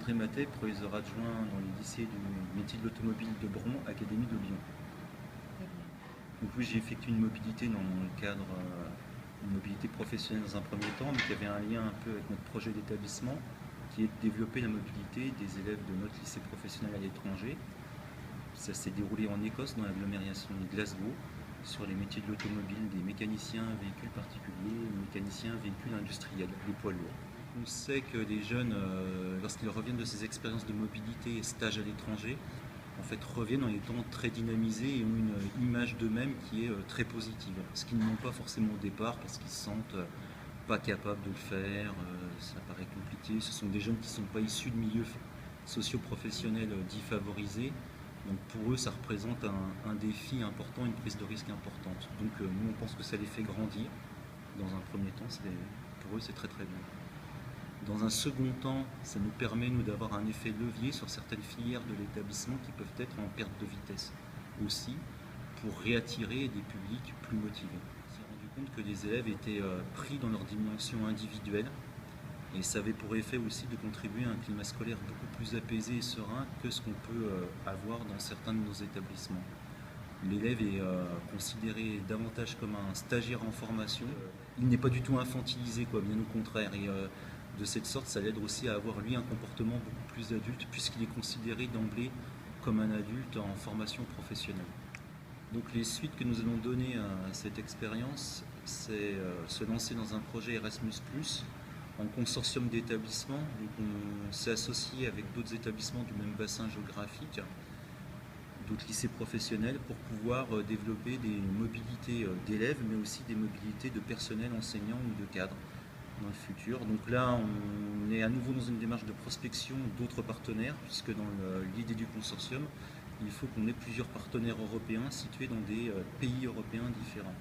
André Matet, proviseur adjoint dans les lycées du métier de l'automobile de Bron, Académie de Lyon. Donc oui, j'ai effectué une mobilité dans le cadre une mobilité professionnelle dans un premier temps, mais qui avait un lien un peu avec notre projet d'établissement, qui est de développer la mobilité des élèves de notre lycée professionnel à l'étranger. Ça s'est déroulé en Écosse, dans l'agglomération de Glasgow, sur les métiers de l'automobile, des mécaniciens véhicules particuliers, mécaniciens véhicules industriels, des poids lourds. On sait que les jeunes, lorsqu'ils reviennent de ces expériences de mobilité et stages à l'étranger, en fait, reviennent en étant très dynamisés et ont une image d'eux-mêmes qui est très positive. Ce qu'ils n'ont pas forcément au départ parce qu'ils se sentent pas capables de le faire, ça paraît compliqué. Ce sont des jeunes qui ne sont pas issus de milieux socio-professionnels dits favorisés. Donc pour eux, ça représente un défi important, une prise de risque importante. Donc nous, on pense que ça les fait grandir. Dans un premier temps, pour eux, c'est très très bien. Dans un second temps, ça nous permet, nous, d'avoir un effet levier sur certaines filières de l'établissement qui peuvent être en perte de vitesse aussi, pour réattirer des publics plus motivés. On s'est rendu compte que les élèves étaient pris dans leur dimension individuelle et ça avait pour effet aussi de contribuer à un climat scolaire beaucoup plus apaisé et serein que ce qu'on peut avoir dans certains de nos établissements. L'élève est considéré davantage comme un stagiaire en formation. Il n'est pas du tout infantilisé, quoi, bien au contraire. Et de cette sorte, ça l'aide aussi à avoir, lui, un comportement beaucoup plus adulte, puisqu'il est considéré d'emblée comme un adulte en formation professionnelle. Donc les suites que nous allons donner à cette expérience, c'est se lancer dans un projet Erasmus+, en consortium d'établissements. Donc on s'est associé avec d'autres établissements du même bassin géographique, d'autres lycées professionnels, pour pouvoir développer des mobilités d'élèves, mais aussi des mobilités de personnel enseignant ou de cadre dans le futur. Donc là, on est à nouveau dans une démarche de prospection d'autres partenaires, puisque dans l'idée du consortium, il faut qu'on ait plusieurs partenaires européens situés dans des pays européens différents.